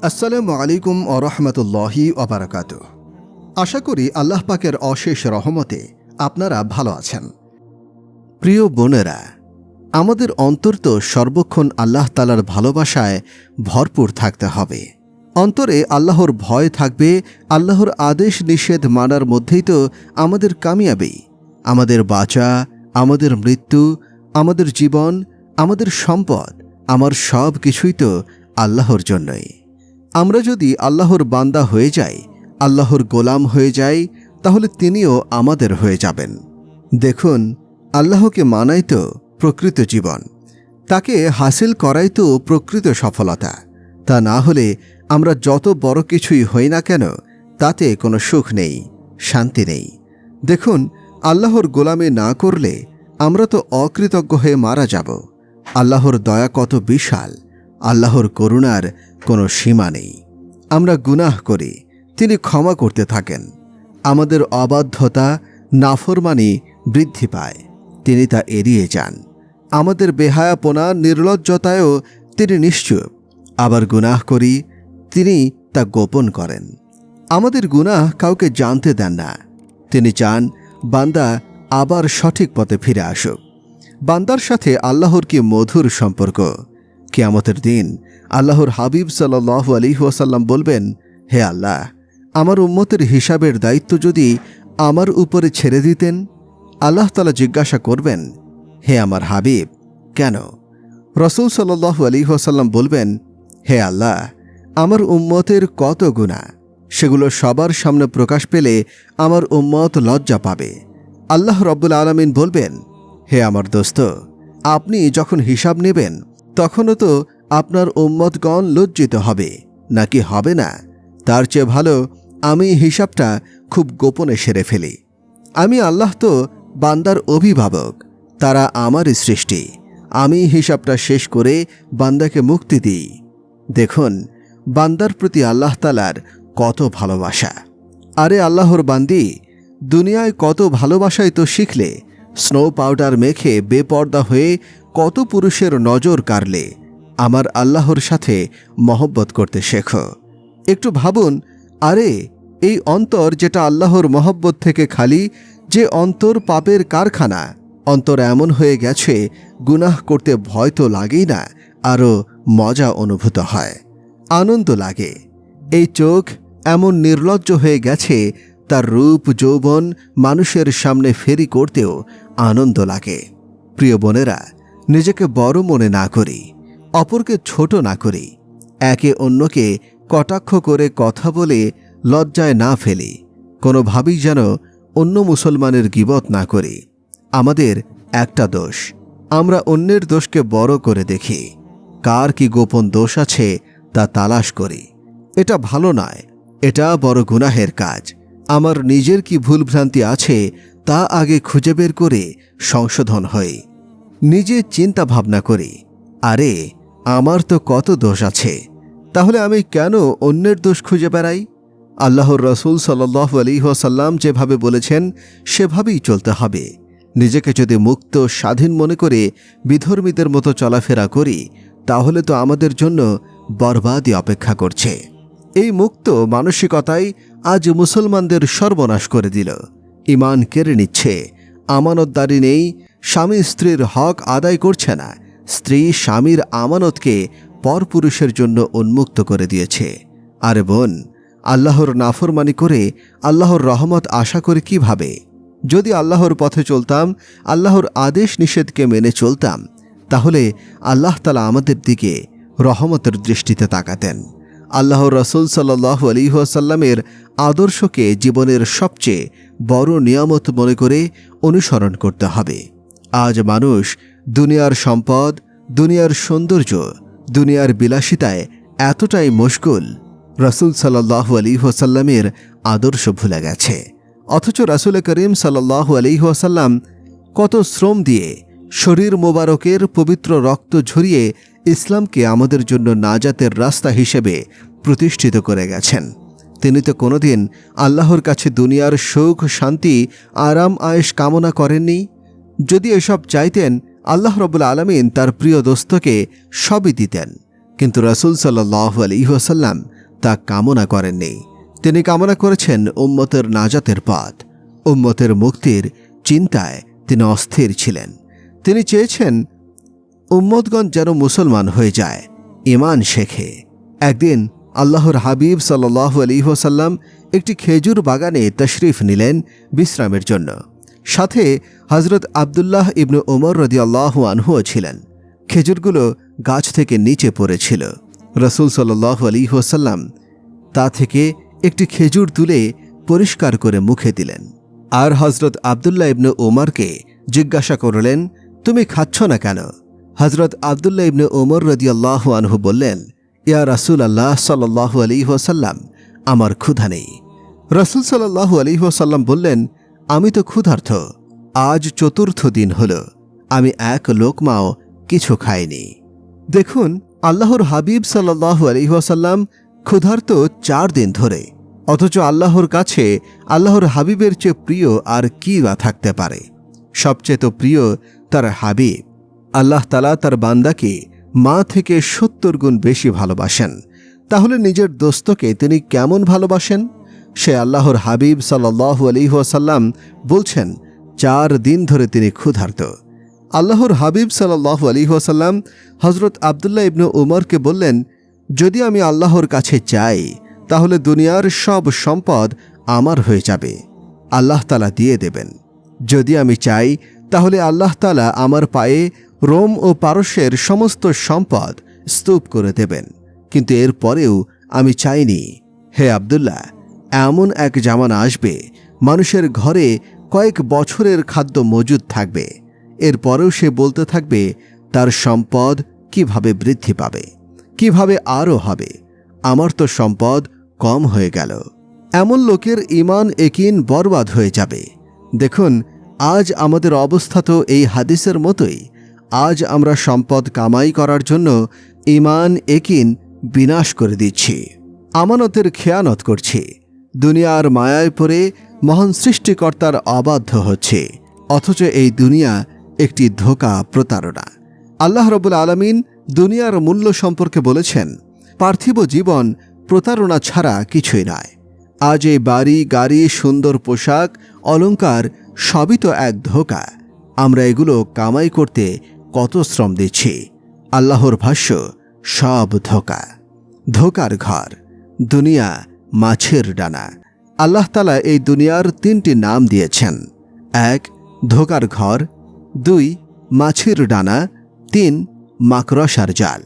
আসসালামু আলাইকুম ওয়া রাহমাতুল্লাহি ওয়া বারাকাতুহু। আশা করি আল্লাহ পাকের অশেষ রহমতে আপনারা ভালো আছেন। প্রিয় বোনেরা, আমাদের অন্তর তো সর্বক্ষণ আল্লাহ তাআলার ভালোবাসায় ভরপুর থাকতে হবে। অন্তরে আল্লাহর ভয় থাকবে। আল্লাহর আদেশ নিষেধ মানার মধ্যেই তো আমাদের কামিয়াবি। আমাদের বাঁচা, আমাদের মৃত্যু, আমাদের জীবন, আমাদের সম্পদ, আমার সব কিছুই তো আল্লাহর জন্যই। আমরা যদি আল্লাহর বান্দা হয়ে যাই, আল্লাহর গোলাম হয়ে যাই, তাহলে তিনিও আমাদের হয়ে যাবেন। দেখুন, আল্লাহকে মানাই তো প্রকৃত জীবন, তাকে হাসিল করাই তো প্রকৃত সফলতা। তা না হলে আমরা যত বড় কিছুই হই না কেন, তাতে কোনো সুখ নেই, শান্তি নেই। দেখুন, আল্লাহর গোলামি না করলে আমরা তো অকৃতজ্ঞ হয়ে মারা যাব। আল্লাহর দয়া কত বিশাল, আল্লাহর করুণার কোনো সীমা নেই। আমরা গুনাহ করি, তিনি ক্ষমা করতে থাকেন। আমাদের অবাধ্যতা, নাফরমানি বৃদ্ধি পায়, তিনি তা এড়িয়ে যান। আমাদের বেহায়াপনা, নির্লজ্জতায়ও তিনি নিশ্চুপ। আবার গুনাহ করি, তিনি তা গোপন করেন। আমাদের গুনাহ কাউকে জানতে দেন না। তিনি চান বান্দা আবার সঠিক পথে ফিরে আসুক। বান্দার সাথে আল্লাহর কি মধুর সম্পর্ক! কিয়ামতের দিন আল্লাহর হাবিব সাল্লাল্লাহু আলাইহি ওয়াসাল্লাম বলবেন, হে আল্লাহ, আমার উম্মতের হিসাবের দায়িত্ব যদি আমার উপরে ছেড়ে দিতেন। আল্লাহ তাআলা জিজ্ঞাসা করবেন, হে আমার হাবিব, কেন? রাসূল সাল্লাল্লাহু আলাইহি ওয়াসাল্লাম বলবেন, হে আল্লাহ, আমার উম্মতের কত গুনাহ, সেগুলো সবার সামনে প্রকাশ পেলে আমার উম্মত লজ্জা পাবে। আল্লাহ রাব্বুল আলামিন বলবেন, হে আমার দোস্ত, আপনি যখন হিসাব নেবেন তখনও তো আপনার উম্মতগণ লজ্জিত হবে, নাকি হবে না? তার চেয়ে ভালো আমি হিসাবটা খুব গোপনে সেরে ফেলি। আমি আল্লাহ তো বান্দার অভিভাবক, তারা আমারই সৃষ্টি। আমি হিসাবটা শেষ করে বান্দাকে মুক্তি দিই। দেখুন, বান্দার প্রতি আল্লাহ তাআলার কত ভালোবাসা। আরে আল্লাহর বান্দি, দুনিয়ায় কত ভালোবাসাই তো শিখলে। স্নো পাউডার মেখে বেপর্দা হয়ে কত পুরুষের নজর কাড়লে। আমার আল্লাহর সাথে মহব্বত করতে শেখো। একটু ভাবুন, আরে এই অন্তর যেটা আল্লাহর মহব্বত থেকে খালি, যে অন্তর পাপের কারখানা, অন্তর এমন হয়ে গেছে গুনাহ করতে ভয় তো লাগেই না, আরও মজা অনুভূত হয়, আনন্দ লাগে। এই চোখ এমন নির্লজ্জ হয়ে গেছে, তার রূপ যৌবন মানুষের সামনে ফেরি করতেও আনন্দ লাগে। প্রিয় বোনেরা, নিজেকে বড় মনে না করি, অপরকে ছোট না করি, একে অন্যকে কটাক্ষ করে কথা বলে লজ্জায় না ফেলি, কোনোভাবেই যেন অন্য মুসলমানের গীবত না করি। আমাদের একটা দোষ, আমরা অন্যের দোষকে বড় করে দেখি। কার কি গোপন দোষ আছে তা তালাশ করি। এটা ভালো নয়, এটা বড় গুনাহের কাজ। আমার নিজের কি ভুলভ্রান্তি আছে তা আগে খুঁজে বের করে সংশোধন হই। নিজে চিন্তা ভাবনা করি, আরে আমার তো কত দোষ আছে, তাহলে আমি কেন অন্যের দোষ খুঁজে বেড়াই? আল্লাহর রাসূল সাল্লাল্লাহু আলাইহি ওয়াসাল্লাম যেভাবে বলেছেন সেভাবেই চলতে হবে। নিজেকে যদি মুক্ত, স্বাধীন মনে করে বিধর্মীদের মতো চলাফেরা করি, তাহলে তো আমাদের জন্য বরবাদি অপেক্ষা করছে। এই মুক্ত মানসিকতাই আজ মুসলমানদের সর্বনাশ করে দিল। ঈমান কেড়ে নিচ্ছে, আমানতদারি নেই, স্বামী স্ত্রীর হক আদায় করছে না, স্ত্রী স্বামীর আমানতকে পরপুরুষের জন্য উন্মুক্ত করে দিয়েছে। আরে বোন, আল্লাহর নাফরমানি করে আল্লাহর রহমত আশা করে কিভাবে? যদি আল্লাহর পথে চলতাম, আল্লাহর আদেশ নিষেধকে মেনে চলতাম, তাহলে আল্লাহ তাআলা আমাদের দিকে রহমতের দৃষ্টিতে তাকাতেন। আল্লাহর রাসূল সাল্লাল্লাহু আলাইহি ওয়াসাল্লামের আদর্শকে জীবনের সবচেয়ে বড় নিয়ামত মনে করে অনুসরণ করতে হবে। আজ মানুষ দুনিয়ার সম্পদ, দুনিয়ার সৌন্দর্য, দুনিয়ার বিলাসিতায় এতটাই মশগুল, রাসূল সাল্লাল্লাহু আলাইহি ওয়াসাল্লামের আদর্শ ভুলে গেছে। অথচ রাসূল করিম সাল্লাল্লাহু আলাইহি ওয়াসাল্লাম কত শ্রম দিয়ে শরীর মোবারকের পবিত্র রক্ত ঝরিয়ে ইসলামকে আমাদের জন্য নাজাতের রাস্তা হিসেবে প্রতিষ্ঠিত করে গেছেন। তিনি তো কোনোদিন আল্লাহর কাছে দুনিয়ার সুখ, শান্তি, আরাম আয়েশ কামনা করেননি। যদি এসব চাইতেন, আল্লাহ রাব্বুল আলামিন তার প্রিয় দোস্তকে সবই দিতেন, কিন্তু রাসূল সাল্লাল্লাহু আলাইহি ওয়াসাল্লাম তা কামনা করেননি। তিনি কামনা করেছেন উম্মতের নাজাতের পথ। উম্মতের মুক্তির চিন্তায় তিনি অস্থির ছিলেন। তিনি চেয়েছেন উম্মতগণ যেন মুসলমান হয়ে যায়, ঈমান শেখে। একদিন আল্লাহর হাবিব সাল্লাল্লাহু আলাইহি ওয়াসাল্লাম একটি খেজুর বাগানে তশরিফ নিলেন বিশ্রামের জন্য। সাথে হযরত আব্দুল্লাহ ইবনে ওমর রাদিয়াল্লাহু আনহুও ছিলেন। খেজুরগুলো গাছ থেকে নিচে পড়েছিল। রাসূল সাল্লাল্লাহু আলাইহি ওয়াসাল্লাম তা থেকে একটি খেজুর তুলে পরিষ্কার করে মুখে দিলেন। আর হযরত আব্দুল্লাহ ইবনে ওমরকে জিজ্ঞাসা করলেন, তুমি খাচ্ছ না কেন? হযরত আব্দুল্লাহ ইবনে ওমর রাদিয়াল্লাহু আনহু বললেন, ইয়া রাসূলুল্লাহ সাল্লাল্লাহু আলাইহি ওয়াসাল্লাম, আমার ক্ষুধা নেই। রাসূল সাল্লাল্লাহু আলাইহি ওয়াসাল্লাম বললেন, আমি তো ক্ষুধার্ত। আজ চতুর্থ দিন হল আমি এক লোকমাও কিছু খাইনি। দেখুন, আল্লাহর হাবিব সাল্লাল্লাহু আলাইহি ওয়াসাল্লাম ক্ষুধার্ত 4 দিন ধরে, অথচ আল্লাহর কাছে আল্লাহর হাবিবের চেয়ে প্রিয় আর কি বা থাকতে পারে? সবচেয়ে তো প্রিয় তার হাবিব। আল্লাহ তাআলা তার বান্দাকে মা থেকে 70 গুণ বেশি ভালোবাসেন। তাহলে নিজের দোস্তকে তিনি কেমন ভালোবাসেন? সে আল্লাহর হাবিব সাল্লাল্লাহু আলাইহি ওয়াসাল্লাম বলছেন 4 দিন ধরে তিনি ক্ষুধার্ত। আল্লাহর হাবিব সাল্লাল্লাহু আলাইহি ওয়াসাল্লাম হযরত আব্দুল্লাহ ইবনে ওমরকে বললেন, যদি আমি আল্লাহর কাছে চাই তাহলে দুনিয়ার সব সম্পদ আমার হয়ে যাবে, আল্লাহ তাআলা দিয়ে দেবেন। যদি আমি চাই তাহলে আল্লাহ তাআলা আমার পায়ে রোম ও পারস্যের সমস্ত সম্পদ স্তূপ করে দেবেন। কিন্তু এর পরেও আমি চাইনি। হে আব্দুল্লাহ, এমন এক জামানা আসবে মানুষের ঘরে কয়েক বছরের খাদ্য মজুদ থাকবে। এরপরেও সে বলতে থাকবে তার সম্পদ কিভাবে বৃদ্ধি পাবে, কিভাবে আরও হবে, আমার তো সম্পদ কম হয়ে গেল। এমন লোকের ঈমান একিন বরবাদ হয়ে যাবে। দেখুন, আজ আমাদের অবস্থা তো এই হাদিসের মতোই। আজ আমরা সম্পদ কামাই করার জন্য ঈমান একিন বিনাশ করে দিচ্ছি, আমানতের খেয়ানত করছি, দুনিয়ার মায়ায় পড়ে মহান সৃষ্টিকর্তার অবাধ্য হচ্ছে। অথচ এই দুনিয়া একটি ধোঁকা, প্রতারণা। আল্লাহ রাব্বুল আলামিন দুনিয়ার মূল্য সম্পর্কে বলেছেন, পার্থিব জীবন প্রতারণা ছাড়া কিছুই নয়। আজ এই বাড়ি, গাড়ি, সুন্দর পোশাক, অলংকার সবই তো এক ধোঁকা। আমরা এগুলো কামাই করতে কত শ্রম দিচ্ছি। আল্লাহর ভাষ্য, সব ধোঁকা, ধোঁকার ঘর। দুনিয়া মাছের ডানা। আল্লাহ তাআলা এই দুনিয়ার 3টি নাম দিয়েছেন। 1 ধোঁকার ঘর, 2 মাছের ডানা, 3 মাকড়সার জাল।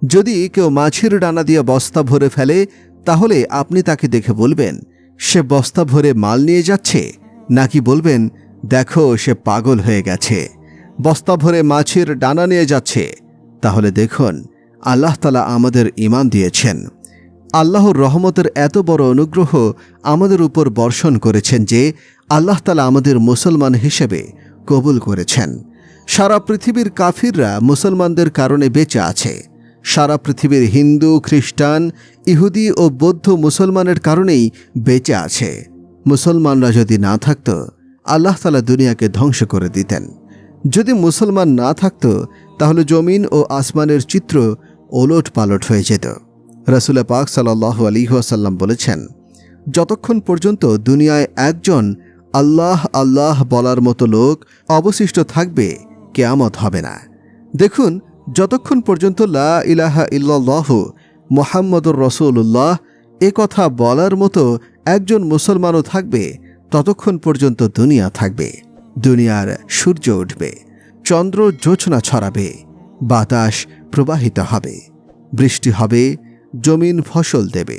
যদি কেউ মাছের ডানা দিয়ে বস্তা ভরে ফেলে তাহলে আপনি তাকে দেখে বলবেন সে বস্তা ভরে মাল নিয়ে যাচ্ছে, নাকি বলবেন দেখো সে পাগল হয়ে গেছে, বস্তা ভরে মাছের ডানা নিয়ে যাচ্ছে? তাহলে দেখুন, আল্লাহ তাআলা আমাদের ঈমান দিয়েছেন। আল্লাহর রহমতের এত বড় অনুগ্রহ আমাদের উপর বর্ষণ করেছেন যে আল্লাহ তাআলা আমাদের মুসলমান হিসেবে কবুল করেছেন। সারা পৃথিবীর কাফিররা মুসলমানদের কারণে বেঁচে আছে। সারা পৃথিবীর হিন্দু, খ্রিস্টান, ইহুদি ও বৌদ্ধ মুসলমানের কারণেই বেঁচে আছে। মুসলমানরা যদি না থাকত, আল্লাহ তাআলা দুনিয়াকে ধ্বংস করে দিতেন। যদি মুসলমান না থাকত তাহলে জমিন ও আসমানের চিত্র ওলট পালট হয়ে যেত। রাসূল পাক সাল্লাল্লাহু আলাইহি ওয়াসাল্লাম বলেছেন, যতক্ষণ পর্যন্ত দুনিয়ায় একজন আল্লাহ আল্লাহ বলার মতো লোক অবশিষ্ট থাকবে, কিয়ামত হবে না। দেখুন, যতক্ষণ পর্যন্ত লা ইলাহা ইল্লাল্লাহু মুহাম্মাদুর রাসূলুল্লাহ এ কথা বলার মতো একজন মুসলমানও থাকবে, ততক্ষণ পর্যন্ত দুনিয়া থাকবে। দুনিয়ার সূর্য উঠবে, চন্দ্র জোছনা ছড়াবে, বাতাস প্রবাহিত হবে, বৃষ্টি হবে, জমিন ফসল দেবে,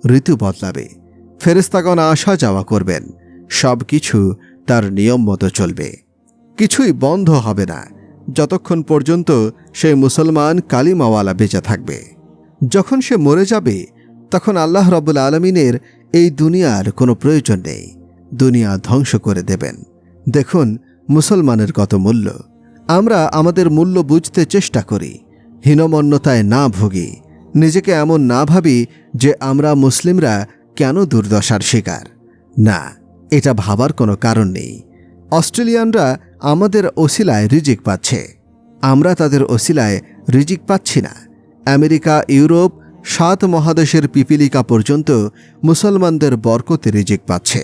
ঋতু বদলাবে, ফেরেশতাগণ আসা যাওয়া করবেন। সব কিছু তার নিয়ম মতো চলবে। কিছুই বন্ধ হবে না যতক্ষণ পর্যন্ত সেই মুসলমান কালিমাওয়ালা বেঁচে থাকবে। যখন সে মরে যাবে তখন আল্লাহ রাব্বুল আলামিনের এই দুনিয়ার কোনো প্রয়োজন নেই, দুনিয়া ধ্বংস করে দেবেন। দেখুন মুসলমানের কত মূল্য। আমরা আমাদের মূল্য বুঝতে চেষ্টা করি, হীনমন্যতায় না ভুগি, নিজেকে এমন না ভাবি যে আমরা মুসলিমরা কেন দুর্দশার শিকার। না, এটা ভাবার কোনো কারণ নেই। অস্ট্রেলিয়ানরা আমাদের ওসিলায় রিজিক পাচ্ছে, আমরা তাদের ওসিলায় রিজিক পাচ্ছি না। আমেরিকা, ইউরোপ, 7 মহাদেশের পিপিলিকা পর্যন্ত মুসলমানদের বরকতে রিজিক পাচ্ছে।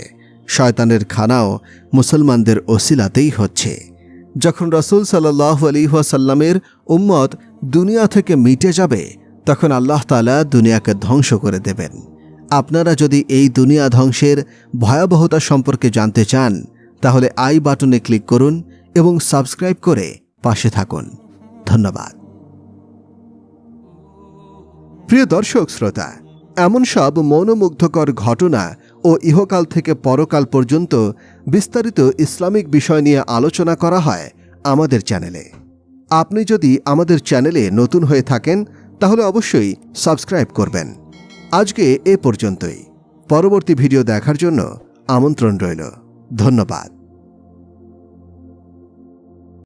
শয়তানের খানাও মুসলমানদের ওসিলাতেই হচ্ছে। যখন রাসূল সাল্লাল্লাহু আলাইহি ওয়াসাল্লামের উম্মত দুনিয়া থেকে মিটে যাবে, তখন আল্লাহ তাআলা দুনিয়াকে ধ্বংস করে দেবেন। আপনারা যদি এই দুনিয়া ধ্বংসের ভয়াবহতা সম্পর্কে জানতে চান, তাহলে আই বাটনে ক্লিক করুন এবং সাবস্ক্রাইব করে পাশে থাকুন। ধন্যবাদ। প্রিয় দর্শক শ্রোতা, এমন সব মনোমুগ্ধকর ঘটনা ও ইহকাল থেকে পরকাল পর্যন্ত বিস্তারিত ইসলামিক বিষয় নিয়ে আলোচনা করা হয় আমাদের চ্যানেলে। আপনি যদি আমাদের চ্যানেলে নতুন হয়ে থাকেন, তাহলে অবশ্যই সাবস্ক্রাইব করবেন। আজকে এ পর্যন্তই। পরবর্তী ভিডিও দেখার জন্য আমন্ত্রণ রইল। ধন্যবাদ।